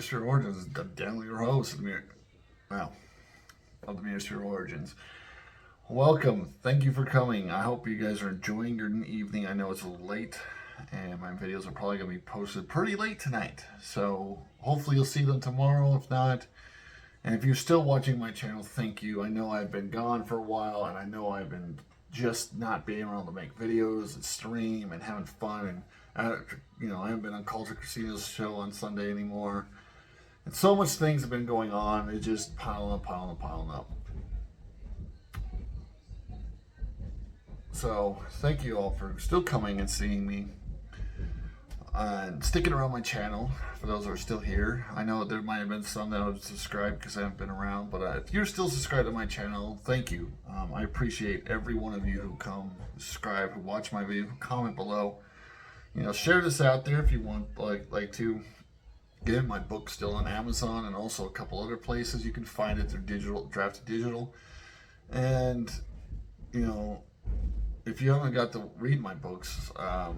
Mystery Origins is Daniel, your host of the Mystery Origins. Welcome. Thank you for coming. I hope you guys are enjoying your evening. I know it's a little late, and my videos are probably going to be posted pretty late tonight. So hopefully you'll see them tomorrow. If not, and if you're still watching my channel, thank you. I know I've been gone for a while, and I know I've been just not being able to make videos and stream and having fun. And I haven't been on Culture Casino's show on Sunday anymore. And so much things have been going on. It just piling up. So thank you all for still coming and seeing me and sticking around my channel. For those that are still here, I know there might have been some that have subscribed because I haven't been around, but if you're still subscribed to my channel, thank you. I appreciate every one of you who come, subscribe, who watch my video, who comment below. Share this out there if you want, like to. Again, my book's still on Amazon and also a couple other places you can find it. They're digital, drafted digital. And if you haven't got to read my books, go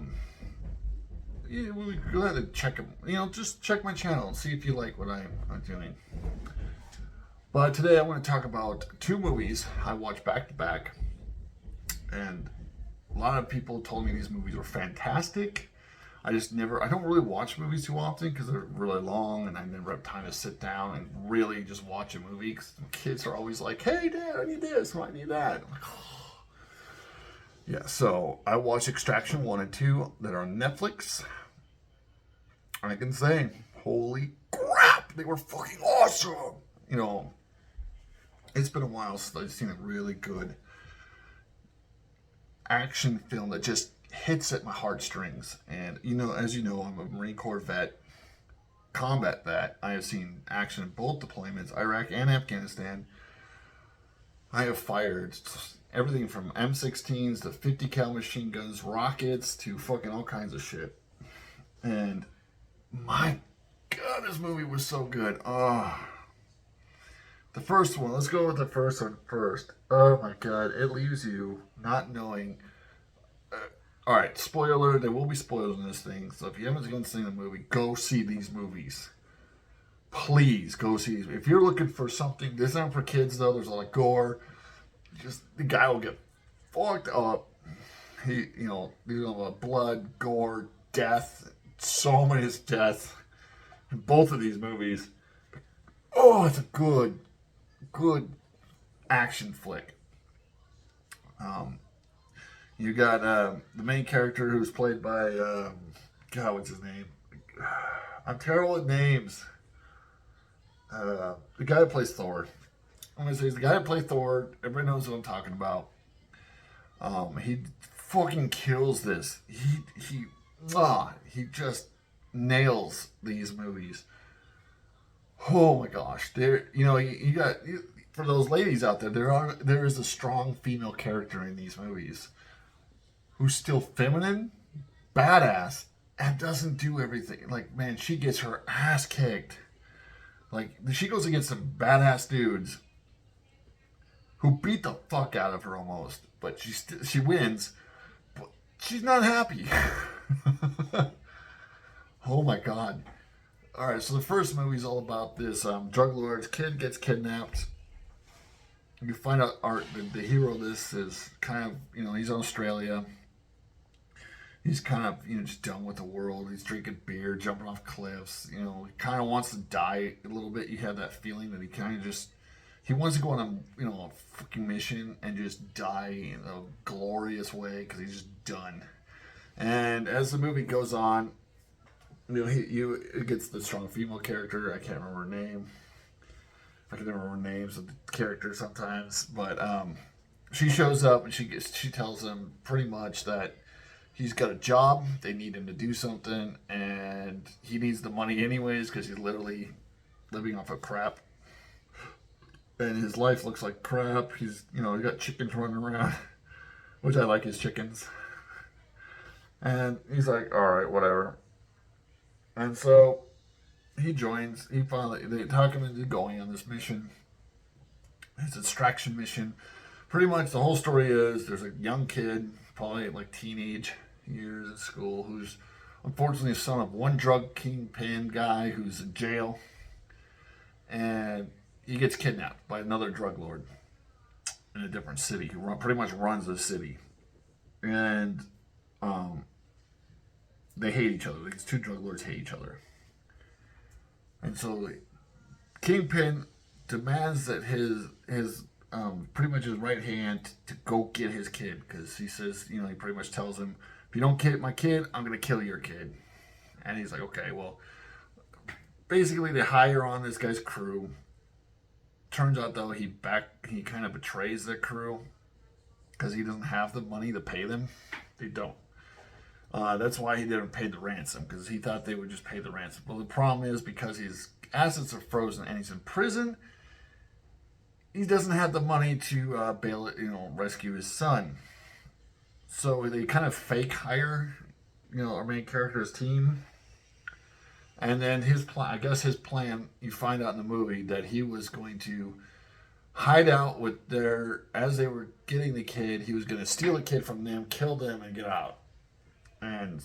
ahead and check them. Just check my channel and see if you like what I'm doing. But today I want to talk about two movies I watched back to back, and a lot of people told me these movies were fantastic. I don't really watch movies too often because they're really long, and I never have time to sit down and really just watch a movie. Because kids are always like, "Hey, Dad, I need this, or I need that." I'm like, oh. Yeah, so I watched Extraction 1 and 2 that are on Netflix. I can say, holy crap, they were fucking awesome. It's been a while since I've seen a really good action film that just hits at my heartstrings. And as you know, I'm a Marine Corps vet, combat vet. I have seen action in both deployments, Iraq and Afghanistan. I have fired everything from M16s to 50 cal machine guns, rockets to fucking all kinds of shit. And my God, this movie was so good. The first one, let's go with the first one first. Oh my God, it leaves you not knowing. Alright, spoiler, there will be spoilers in this thing. So if you haven't seen the movie, go see these movies. Please go see these. If you're looking for something, this isn't for kids though, there's a lot of gore. Just the guy will get fucked up. Blood, gore, death. So many death in both of these movies. Oh, it's a good action flick. You got the main character who's played by God, what's his name? I'm terrible at names. The guy who plays Thor. I'm gonna say he's the guy who plays Thor. Everybody knows what I'm talking about. He fucking kills this. He just nails these movies. Oh my gosh, you got for those ladies out there. There is a strong female character in these movies who's still feminine, badass, and doesn't do everything. Like, man, she gets her ass kicked. Like, she goes against some badass dudes who beat the fuck out of her almost, but she wins. But she's not happy. Oh my God. Alright, so the first movie is all about this drug lord's kid gets kidnapped. You find out the hero of this is kind of, he's in Australia. He's kind of, just done with the world. He's drinking beer, jumping off cliffs. He kind of wants to die a little bit. You have that feeling that he wants to go on a fucking mission and just die in a glorious way because he's just done. And as the movie goes on, it gets the strong female character. I can't remember her name. I can never remember names of the characters sometimes, but she shows up and she tells him pretty much that he's got a job. They need him to do something, and he needs the money anyways because he's literally living off of crap, and his life looks like crap. He's he got chickens running around, which I like his chickens, and he's like, all right, whatever. And so he joins. They talk him into going on this mission. It's extraction mission. Pretty much the whole story is there's a young kid, probably like teenage years in school, who's unfortunately the son of one drug kingpin guy who's in jail. and he gets kidnapped by another drug lord in a different city who pretty much runs the city, and um, they hate each other. These two drug lords hate each other, and so Kingpin demands that his pretty much his right hand to go get his kid, because he says, you know, he pretty much tells him, if you don't get my kid, I'm gonna kill your kid. And he's like, okay, well, basically they hire on this guy's crew. Turns out though he kind of betrays the crew because he doesn't have the money to pay them. They don't. That's why he didn't pay the ransom, because he thought they would just pay the ransom. Well, the problem is, because his assets are frozen and he's in prison, he doesn't have the money to bail it, rescue his son. So they kind of fake hire, our main character's team. And then his plan, you find out in the movie that he was going to hide out with as they were getting the kid, he was going to steal the kid from them, kill them, and get out. And,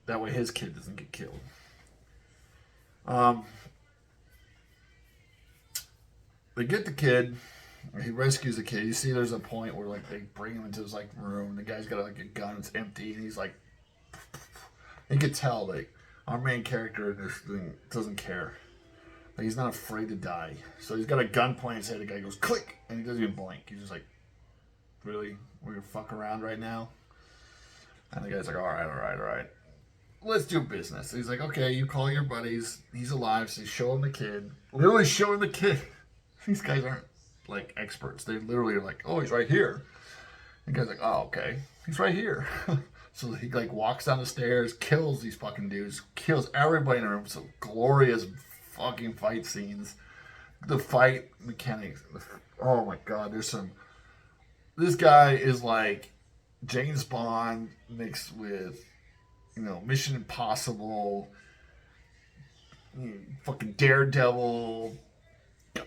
that way his kid doesn't get killed. They get the kid. He rescues the kid. You see, there's a point where they bring him into this room. The guy's got a gun. It's empty, and he's like, you could tell our main character in this thing doesn't care. He's not afraid to die. So he's got a gun pointing at his head. The guy goes click, and he doesn't even blink. He's just like, really? We're gonna fuck around right now? And the guy's like, all right. Let's do business. He's like, okay, you call your buddies. He's alive, so you show him the kid. Literally show him the kid. These guys aren't experts. They literally are like, oh, he's right here. And the guy's like, oh, okay, he's right here. So he walks down the stairs, kills these fucking dudes, kills everybody in the room. Some glorious fucking fight scenes. The fight mechanics. Oh my god, this guy is like James Bond mixed with, Mission Impossible, fucking Daredevil.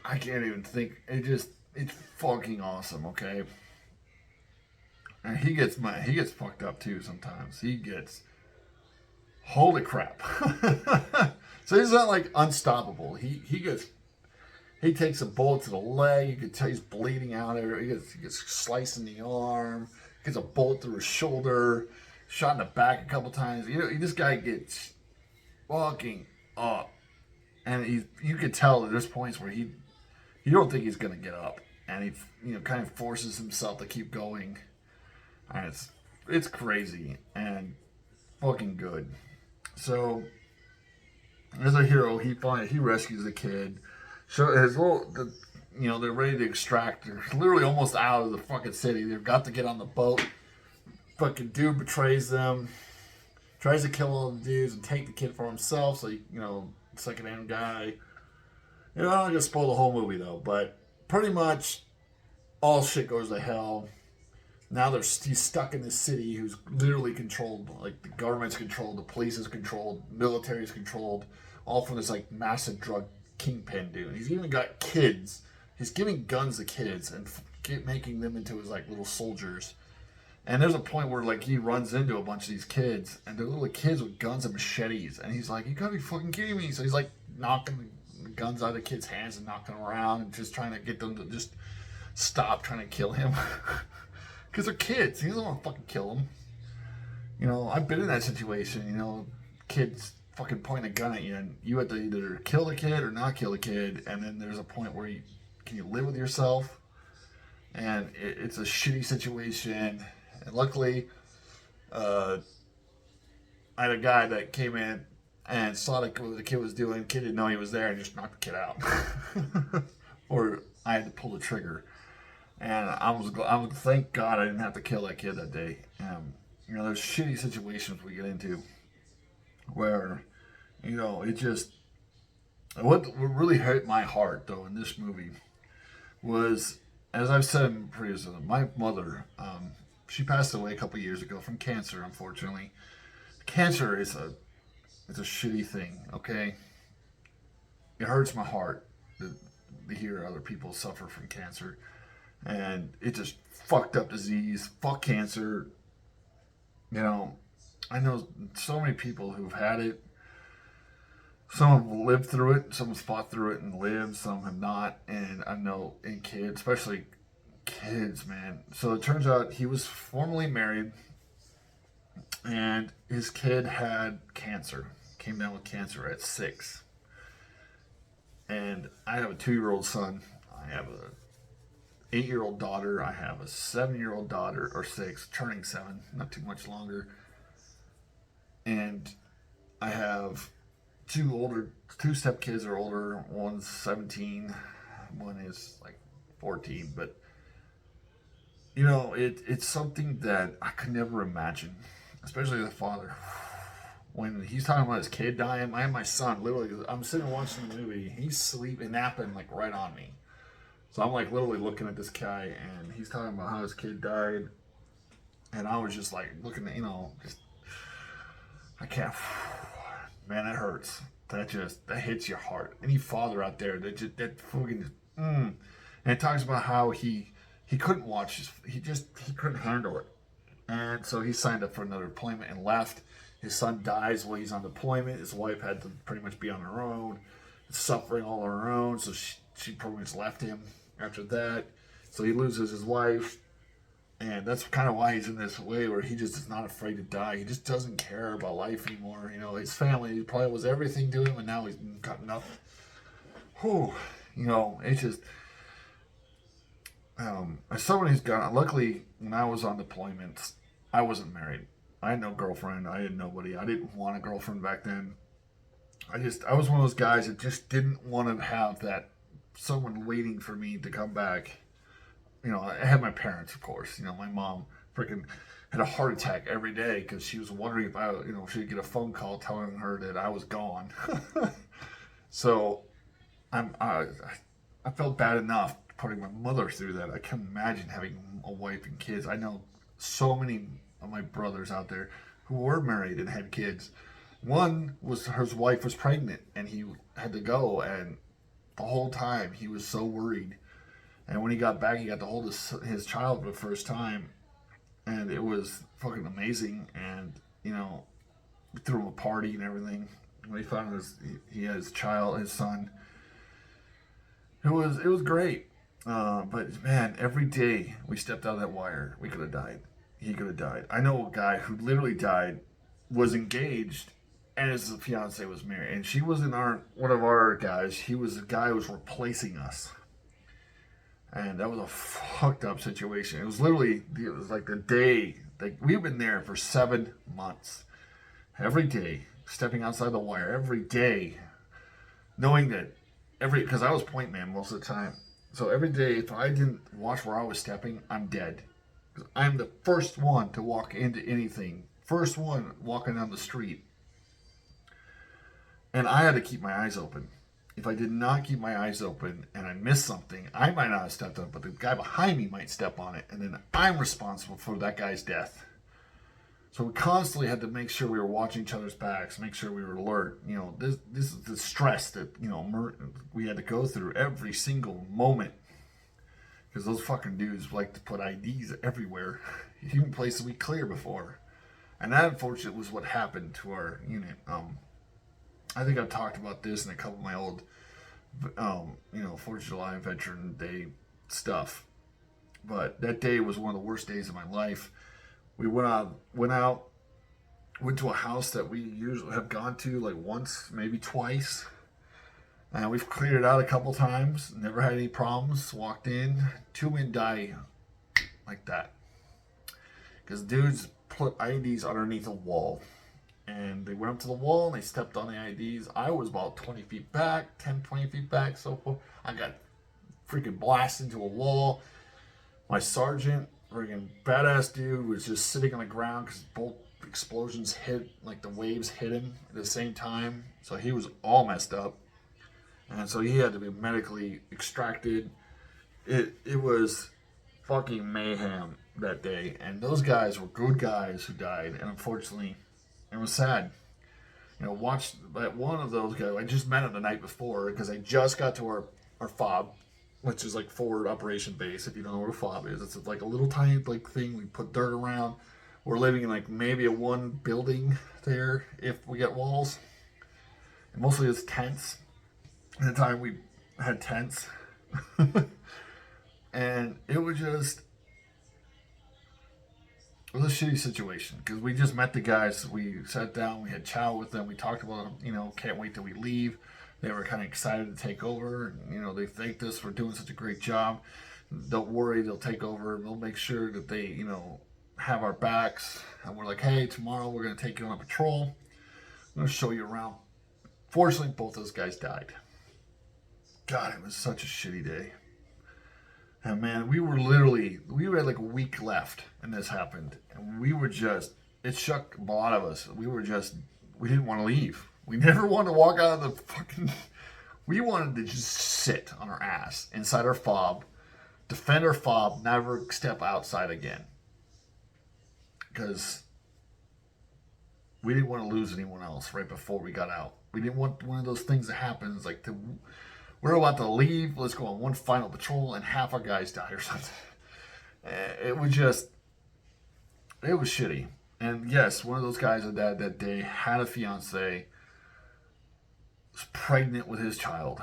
I can't even think. It's fucking awesome, okay? And he gets fucked up too sometimes. Holy crap. So he's not unstoppable. He takes a bullet to the leg. You can tell he's bleeding out there. He gets sliced in the arm. Gets a bullet through his shoulder. Shot in the back a couple times. This guy gets fucking up. And you could tell that there's points where you don't think he's gonna get up. And he kind of forces himself to keep going. And it's crazy and fucking good. So as a hero, he rescues the kid. So they're ready to extract. They're literally almost out of the fucking city. They've got to get on the boat. Fucking dude betrays them. Tries to kill all the dudes and take the kid for himself. So second-hand guy. I'm not gonna spoil the whole movie though, but pretty much all shit goes to hell. Now he's stuck in this city who's literally controlled. The government's controlled, the police is controlled, military is controlled, all from this massive drug kingpin dude. He's even got kids. He's giving guns to kids and making them into his little soldiers. And there's a point where he runs into a bunch of these kids, and they're little kids with guns and machetes, and he's like, "You gotta be fucking kidding me!" So he's knocking the guns out of the kids' hands and knocking them around, and just trying to get them to just stop trying to kill him. Because they're kids. He doesn't want to fucking kill them. I've been in that situation. Kids fucking pointing a gun at you, and you have to either kill the kid or not kill the kid. And then there's a point where can you live with yourself? And it's a shitty situation. And luckily, I had a guy that came in and saw what the kid was doing. The kid didn't know he was there and just knocked the kid out. Or I had to pull the trigger. And I was thank God I didn't have to kill that kid that day. There's shitty situations we get into where, it just, what really hurt my heart though in this movie was, as I've said previously, my mother, she passed away a couple years ago from cancer, unfortunately. Cancer it's a shitty thing, okay? It hurts my heart to hear other people suffer from cancer. And it's just fucked up disease. Fuck cancer. I know so many people who've had it. Some have lived through it, some have fought through it and lived, some have not. And I know in kids, especially kids, man. So it turns out he was formerly married, and his kid had cancer. Came down with cancer at 6. And I have a 2-year-old son. I have a 8-year-old daughter. I have a 7-year-old daughter, or 6, turning 7, not too much longer. And I have two stepkids are older. One's 17, one is like 14. But it's something that I could never imagine, especially the father. When he's talking about his kid dying, I have my son literally. I'm sitting watching the movie. He's sleeping, napping like right on me. So I'm like literally looking at this guy, and he's talking about how his kid died, and I was just like looking at just I can't. Man, that hurts. That hits your heart. Any father out there that fucking and it talks about how he couldn't watch he couldn't handle it, and so he signed up for another deployment and left. His son dies while he's on deployment. His wife had to pretty much be on her own, suffering all on her own. So she pretty much left him after that. So he loses his wife. And that's kind of why he's in this way where he just is not afraid to die. He just doesn't care about life anymore. His family probably was everything to him, and now he's got nothing. Whew. It's just... as someone who's got... Luckily, when I was on deployments, I wasn't married. I had no girlfriend. I had nobody. I didn't want a girlfriend back then. I was one of those guys that just didn't want to have that someone waiting for me to come back. I had my parents, of course. My mom freaking had a heart attack every day because she was wondering if she'd get a phone call telling her that I was gone. So I felt bad enough putting my mother through that. I can't imagine having a wife and kids. I know so many of my brothers out there who were married and had kids. One was his wife was pregnant and he had to go, and the whole time he was so worried. And when he got back, he got to hold his child for the first time, and it was fucking amazing. And we threw him a party and everything. When he found he had his son, it was great. But man, every day we stepped out of that wire, we could have died. He could have died. I know a guy who literally died, was engaged, and his fiance was married, and she wasn't one of our guys. He was a guy who was replacing us. And that was a fucked up situation. It was like the day, we've been there for 7 months. Every day, stepping outside the wire, every day, knowing that because I was point man most of the time. So every day, if I didn't watch where I was stepping, I'm dead. Because I'm the first one to walk into anything. First one walking down the street. And I had to keep my eyes open. If I did not keep my eyes open and I missed something, I might not have stepped on it, but the guy behind me might step on it, and then I'm responsible for that guy's death. So we constantly had to make sure we were watching each other's backs, make sure we were alert. This is the stress that we had to go through every single moment, because those fucking dudes like to put IDs everywhere, even places we cleared before, and that unfortunately was what happened to our unit. I think I've talked about this in a couple of my old, 4th of July Veteran Day stuff. But that day was one of the worst days of my life. We went to a house that we usually have gone to like once, maybe twice. And we've cleared it out a couple times. Never had any problems. Walked in. 2 men die like that. Because dudes put IDs underneath a wall. And they went up to the wall and they stepped on the IDs. I was about 20 feet back, 10, 20 feet back, so forth. I got freaking blasted into a wall. My sergeant, freaking badass dude, was just sitting on the ground because both explosions hit, like the waves hit him at the same time. So he was all messed up. And so he had to be medically extracted. It was fucking mayhem that day. And those guys were good guys who died. And unfortunately, it was sad. Watched one of those guys. I just met him the night before because I just got to our FOB, which is like forward operation base. If you don't know what a FOB is, it's like a little tiny thing. We put dirt around. We're living in like maybe a one building there if we get walls. Mostly it's tents. At the time we had tents. And it was a shitty situation because we just met the guys. We sat down, we had chow with them, we talked about them, can't wait till we leave. They were kind of excited to take over. They thanked us for doing such a great job. Don't worry, they'll take over. They'll make sure that they, have our backs. And we're like, hey, tomorrow we're going to take you on a patrol. I'm going to show you around. Fortunately, both those guys died. God, it was such a shitty day. And man, we had like a week left and this happened. And it shook a lot of us. We didn't want to leave. We never wanted to walk out of the fucking, we wanted to just sit on our ass inside our fob, defend our fob, never step outside again. Because we didn't want to lose anyone else right before we got out. We didn't want one of those things that happens like we're about to leave, let's go on one final patrol, and half our guys die or something. It was shitty. And yes, one of those guys that died that day had a fiance, was pregnant with his child.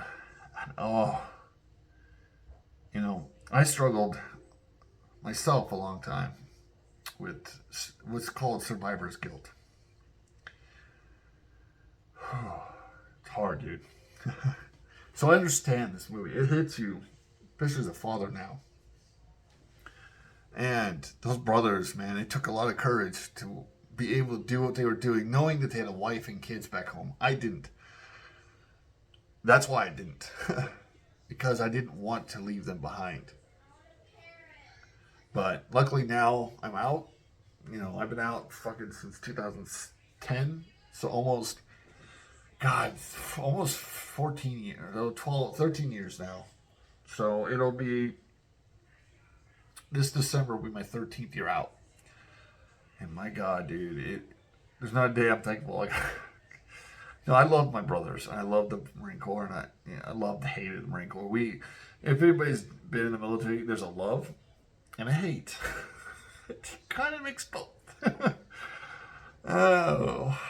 And I struggled myself a long time with what's called survivor's guilt. It's hard, dude. So I understand this movie. It hits you, especially as a father now. And those brothers, man, it took a lot of courage to be able to do what they were doing, knowing that they had a wife and kids back home. I didn't. That's why I didn't. Because I didn't want to leave them behind. But luckily now I'm out. I've been out fucking since 2010. So almost 14 years, 13 years now. So it'll be, this December will be my 13th year out. And my God, dude, there's not a day I'm thankful. Like, I love my brothers. I love the Marine Corps, and I love the hate of the Marine Corps. If anybody's been in the military, there's a love and a hate. It kind of makes both. Oh.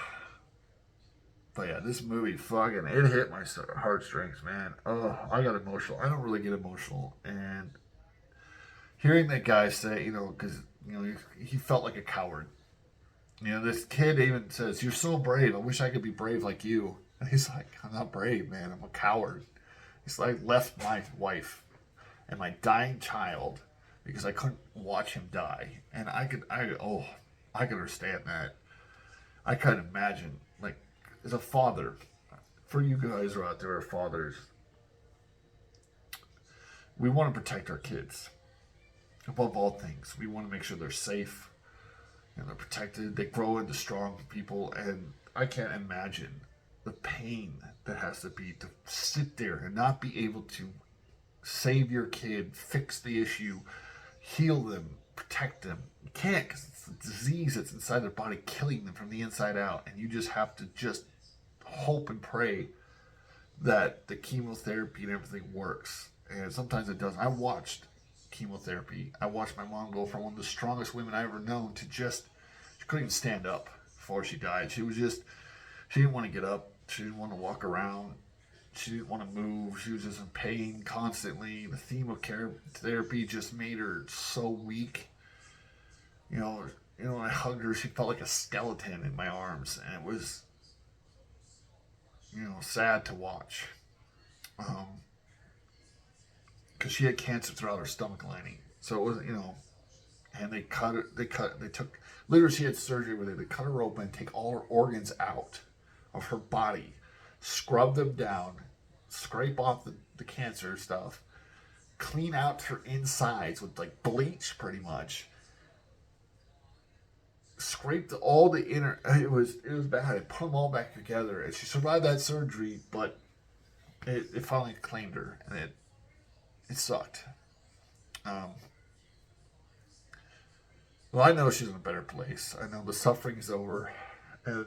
But yeah, this movie it hit my heartstrings, man. Oh, I got emotional. I don't really get emotional. And hearing that guy say, because, he felt like a coward. This kid even says, "You're so brave. I wish I could be brave like you." And he's like, "I'm not brave, man. I'm a coward." He's like, left my wife and my dying child because I couldn't watch him die. And I could understand that. I could imagine, like, as a father, for you guys who are out there, are fathers, we want to protect our kids. Above all things, we want to make sure they're safe and they're protected. They grow into strong people, and I can't imagine the pain that has to be to sit there and not be able to save your kid, fix the issue, heal them, protect them. You can't, because it's a disease that's inside their body killing them from the inside out, and you just have to hope and pray that the chemotherapy and everything works. And sometimes it doesn't. I watched chemotherapy. I watched my mom go from one of the strongest women I ever known to she couldn't even stand up before she died. She didn't want to get up. She didn't want to walk around. She didn't want to move. She was just in pain constantly. The chemotherapy just made her so weak. I hugged her. She felt like a skeleton in my arms, and it was, sad to watch. Because she had cancer throughout her stomach lining. So it was, and literally she had surgery with it. They cut her open, take all her organs out of her body, scrub them down, scrape off the cancer stuff, clean out her insides with like bleach pretty much, scraped all the inner, it was bad. It put them all back together, and she survived that surgery, but it finally claimed her, and it sucked. Well, I know she's in a better place. I know the suffering's over, and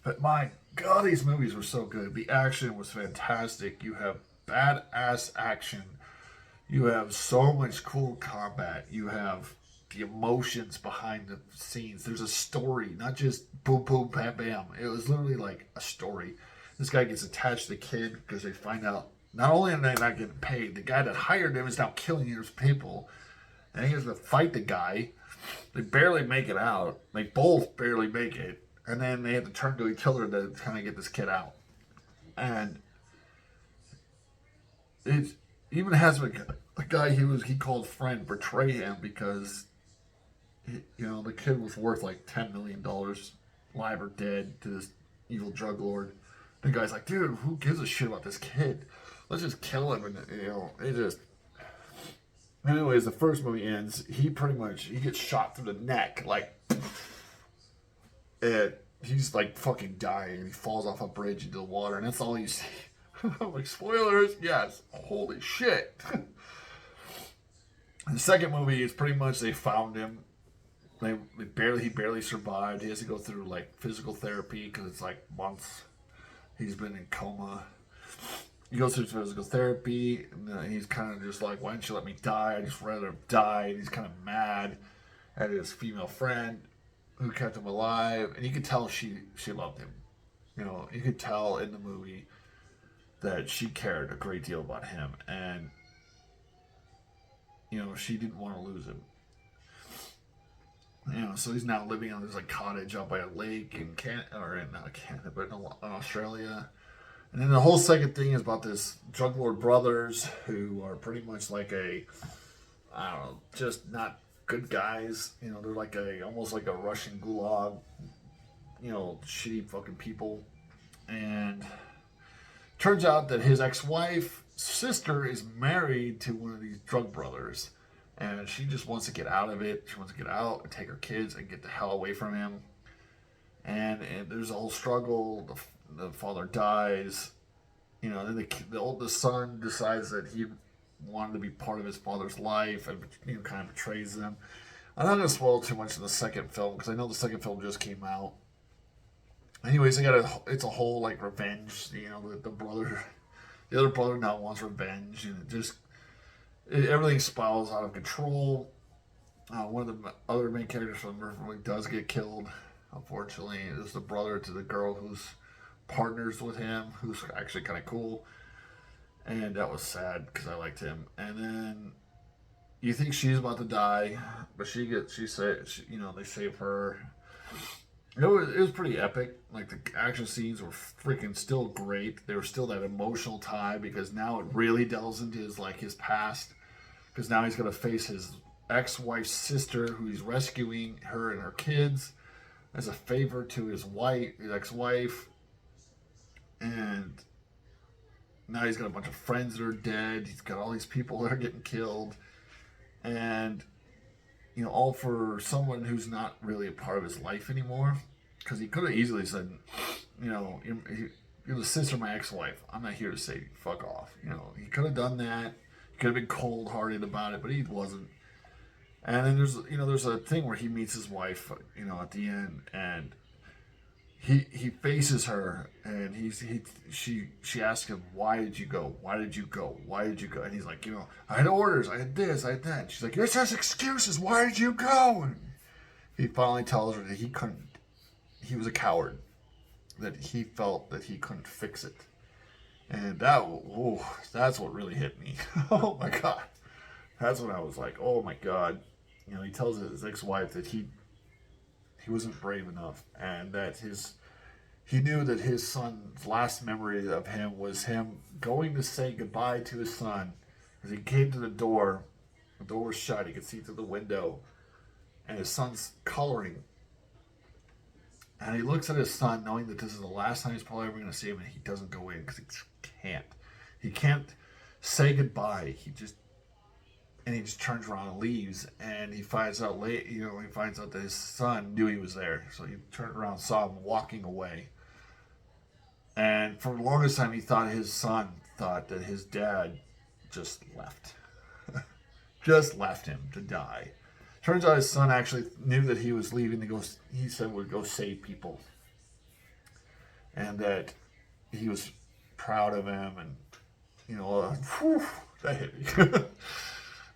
but my God, these movies were so good. The action was fantastic. You have badass action. You have so much cool combat. You have the emotions behind the scenes. There's a story, not just boom, boom, bam, bam. It was literally like a story. This guy gets attached to the kid because they find out not only are they not getting paid, the guy that hired him is now killing his people. And he has to fight the guy. They barely make it out. They both barely make it. And then they have to turn to each other to kind of get this kid out. And it even has a guy he called friend betray him because the kid was worth like $10 million, live or dead, to this evil drug lord. The guy's like, dude, who gives a shit about this kid? Let's just kill him. And it just. Anyways, the first movie ends. He gets shot through the neck, like, and he's like fucking dying. And he falls off a bridge into the water, and that's all you see. I'm like, spoilers, yes. Holy shit. The second movie is pretty much they found him. He barely survived. He has to go through like physical therapy because it's like months. He's been in coma. He goes through physical therapy, and he's kind of just like, why don't you let me die? I just rather die. And he's kind of mad at his female friend who kept him alive. And you could tell she loved him. You could tell in the movie that she cared a great deal about him. And, she didn't want to lose him. So he's now living on this like cottage out by a lake in not Canada, but in Australia. And then the whole second thing is about this drug lord brothers who are pretty much like just not good guys. They're like almost like a Russian gulag, shitty fucking people. And turns out that his ex-wife sister is married to one of these drug brothers. And she just wants to get out of it. She wants to get out and take her kids and get the hell away from him. And there's a whole struggle. The father dies. Then the oldest son decides that he wanted to be part of his father's life and kind of betrays them. I'm not going to spoil too much in the second film because I know the second film just came out. Anyways, it's a whole like revenge. The other brother now wants revenge, and everything spirals out of control. One of the other main characters from the movie does get killed. Unfortunately, it's the brother to the girl who's partners with him, who's actually kind of cool. And that was sad because I liked him. And then you think she's about to die, but they save her. It was pretty epic. Like the action scenes were freaking still great. There was still that emotional tie because now it really delves into his past. Because now he's going to face his ex-wife's sister, who he's rescuing her and her kids as a favor to his ex-wife. And now he's got a bunch of friends that are dead. He's got all these people that are getting killed. And, all for someone who's not really a part of his life anymore. Because he could have easily said, you're the sister of my ex-wife. I'm not here to save you. Fuck off. He could have done that. He could have been cold-hearted about it, but he wasn't. And then there's a thing where he meets his wife, at the end, and he faces her, and she asks him, why did you go? Why did you go? Why did you go? And he's like, I had orders, I had this, I had that. And she's like, you're just excuses. Why did you go? And he finally tells her that he couldn't. He was a coward. That he felt that he couldn't fix it. And that's what really hit me. Oh my God. That's when I was like, oh my God. He tells his ex-wife that he wasn't brave enough, and that he knew that his son's last memory of him was him going to say goodbye to his son. As he came to the door was shut, he could see through the window, and his son's coloring. And he looks at his son knowing that this is the last time he's probably ever going to see him, and he doesn't go in because he can't. He can't say goodbye. He just turns around and leaves, and he finds out that his son knew he was there. So he turned around and saw him walking away. And for the longest time, he thought his son thought that his dad just left. Just left him to die. Turns out his son actually knew that he was leaving to go, he said would go save people. And that he was proud of him, and, that hit me.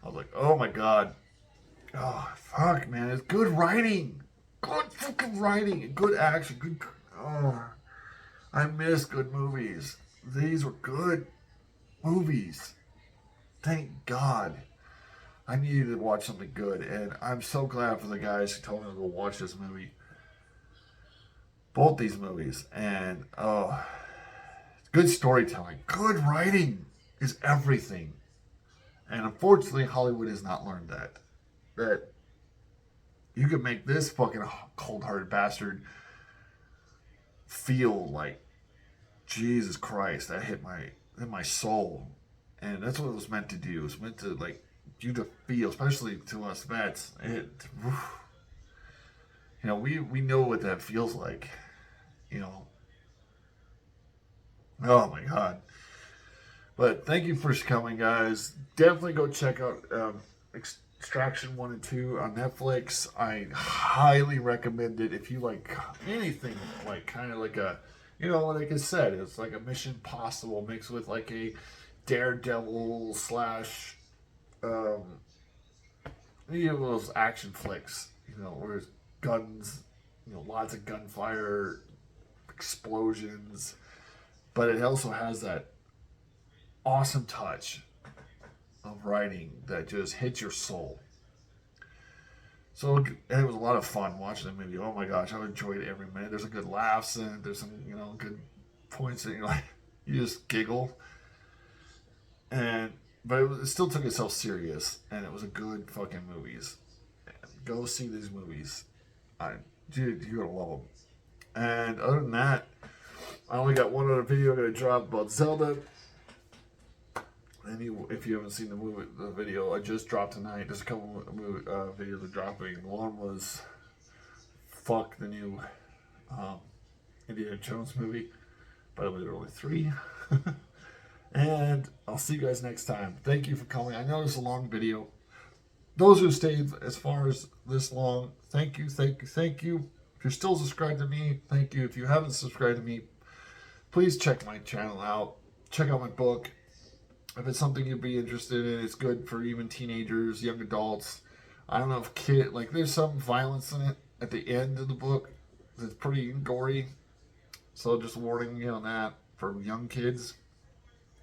I was like, oh my God. Oh, fuck, man. It's good writing. Good fucking writing. Good action. Good. Oh, I miss good movies. These were good movies. Thank God. I needed to watch something good, and I'm so glad for the guys who told me to go watch this movie. Both these movies. And, oh, good storytelling. Good writing is everything. And unfortunately, Hollywood has not learned that. That you could make this fucking cold-hearted bastard feel like Jesus Christ. That hit my soul, and that's what it was meant to do. It was meant to like you to feel, especially to us vets. We know what that feels like. You know. Oh my God. But thank you for coming, guys. Definitely go check out Extraction 1 and 2 on Netflix. I highly recommend it if you like anything like kind of like a, like I said, it's like a Mission Impossible mixed with like a Daredevil slash, um, those action flicks, where there's guns, lots of gunfire, explosions, but it also has that awesome touch of writing that just hits your soul. So it was a lot of fun watching the movie. Oh my gosh, I enjoyed every minute. There's a good laughs and there's some good points that you just giggle. But it still took itself serious, and it was a good fucking movies. Go see these movies. Dude, you're gonna love them. And other than that, I only got one other video I'm gonna drop about Zelda. If you haven't seen the video I just dropped tonight, there's a couple videos are dropping. One was fuck the new Indiana Jones movie, but there were only 3. And I'll see you guys next time. Thank you for coming. I know it's a long video. Those who stayed as far as this long, thank you, thank you, thank you. If you're still subscribed to me, thank you. If you haven't subscribed to me, please check my channel out. Check out my book. If it's something you'd be interested in, it's good for even teenagers, young adults. I don't know if there's some violence in it at the end of the book. It's pretty gory. So just warning you on that for young kids.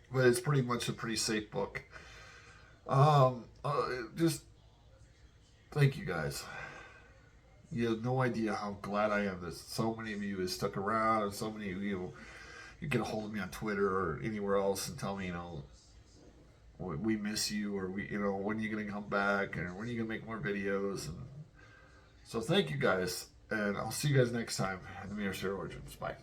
But it's pretty much a pretty safe book. Just thank you guys. You have no idea how glad I am that so many of you have stuck around, and so many of you get a hold of me on Twitter or anywhere else and tell me, we miss you, or when are you gonna come back, and when are you gonna make more videos. And so thank you guys, and I'll see you guys next time in the Mirror Zero Origins. Bye.